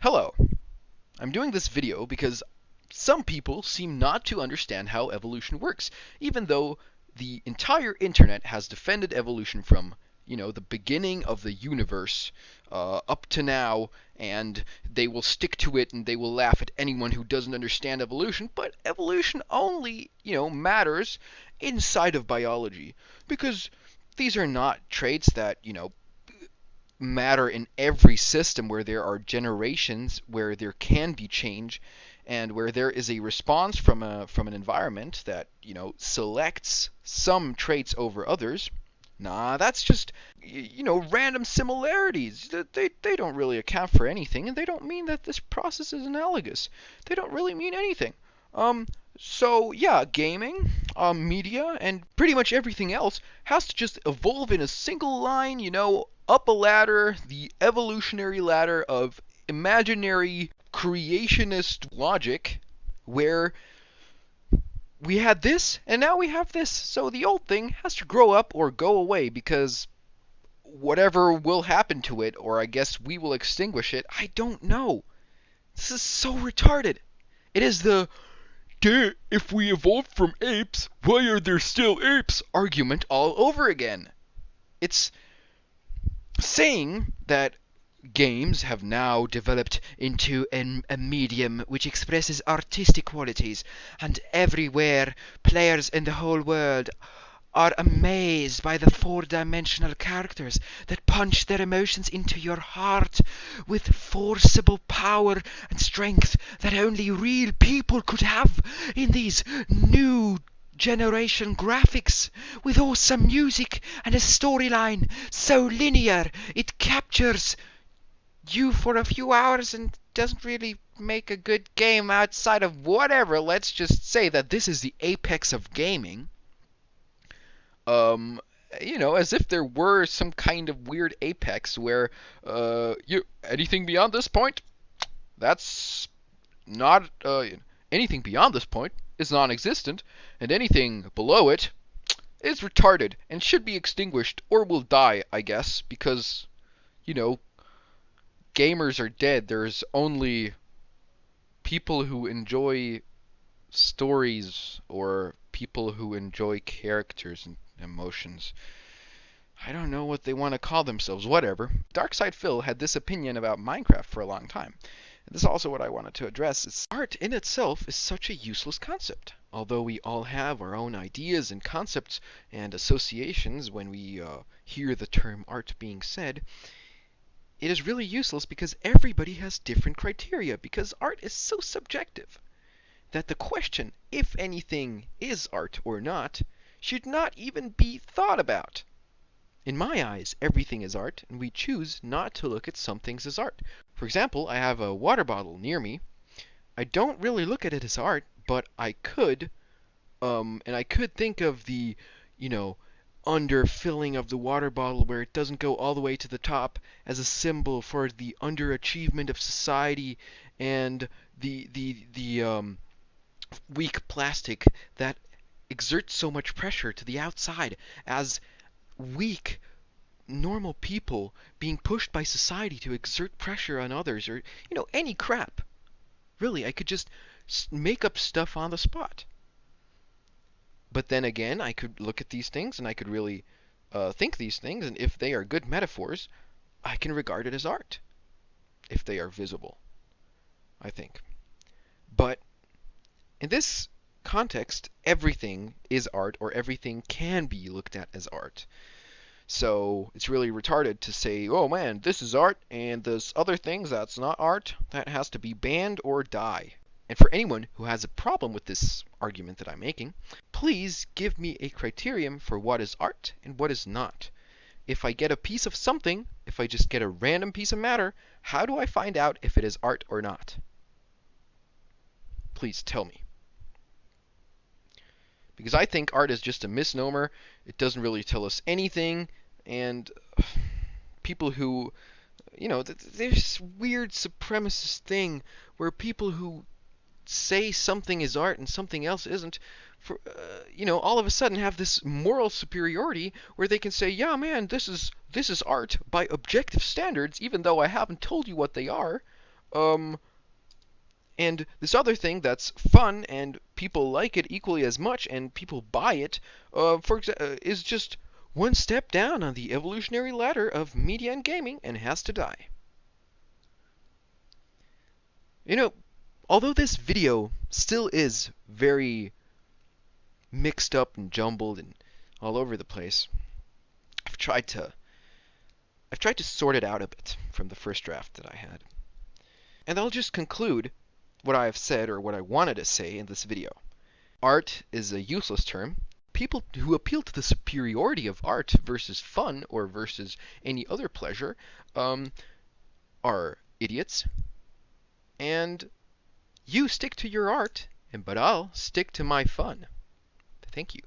Hello. I'm doing this video because some people seem not to understand how evolution works, even though the entire internet has defended evolution from, the beginning of the universe up to now, and they will stick to it and they will laugh at anyone who doesn't understand evolution, but evolution only, matters inside of biology because these are not traits that, matter in every system where there are generations, where there can be change, and where there is a response from an environment that selects some traits over others. Nah, that's just random similarities. They don't really account for anything, and they don't mean that this process is analogous. They don't really mean anything. Um, so yeah, gaming, media, and pretty much everything else has to just evolve in a single line, up a ladder, the evolutionary ladder of imaginary creationist logic, where we had this and now we have this. So the old thing has to grow up or go away because whatever will happen to it, or I guess we will extinguish it, I don't know. This is so retarded. It is the if we evolved from apes, why are there still apes argument all over again. It's saying that games have now developed into a medium which expresses artistic qualities, and everywhere players in the whole world are amazed by the four-dimensional characters that punch their emotions into your heart with forcible power and strength that only real people could have in these new generation graphics, with awesome music and a storyline so linear it captures you for a few hours and doesn't really make a good game outside of whatever. Let's just say that this is the apex of gaming. Um, as if there were some kind of weird apex where anything beyond this point, that's not anything beyond this point is non-existent, and anything below it is retarded and should be extinguished or will die, I guess, because you know gamers are dead. There's only people who enjoy stories or people who enjoy characters and emotions. I don't know what they want to call themselves, whatever. Darkside Phil had this opinion about Minecraft for a long time. And this is also what I wanted to address. Art in itself is such a useless concept. Although we all have our own ideas and concepts and associations when we hear the term art being said, it is really useless because everybody has different criteria, because art is so subjective that the question, if anything is art or not, should not even be thought about. In my eyes, everything is art, and we choose not to look at some things as art. For example, I have a water bottle near me. I don't really look at it as art, but I could, and I could think of the, you know, underfilling of the water bottle where it doesn't go all the way to the top as a symbol for the underachievement of society and the weak plastic that exerts so much pressure to the outside as weak normal people being pushed by society to exert pressure on others, or any crap. Really, I could just make up stuff on the spot. But then again, I could look at these things and I could really think these things, and if they are good metaphors, I can regard it as art if they are visible, I think. But in this context, everything is art, or everything can be looked at as art. So it's really retarded to say, oh man, this is art, and this other things that's not art, that has to be banned or die. And for anyone who has a problem with this argument that I'm making, please give me a criterion for what is art and what is not. If I get a piece of something, if I just get a random piece of matter, how do I find out if it is art or not? Please tell me. Because I think art is just a misnomer. It doesn't really tell us anything, and people who, there's this weird supremacist thing where people who say something is art and something else isn't, all of a sudden have this moral superiority where they can say, yeah, man, this is art by objective standards, even though I haven't told you what they are. Um, and this other thing that's fun and people like it equally as much and people buy it, is just one step down on the evolutionary ladder of media and gaming and has to die. You know, although this video still is very mixed up and jumbled and all over the place, I've tried to I've tried to sort it out a bit from the first draft that I had. And I'll just conclude what I have said or what I wanted to say in this video. Art is a useless term. People who appeal to the superiority of art versus fun or versus any other pleasure are idiots. And you stick to your art, but I'll stick to my fun. Thank you.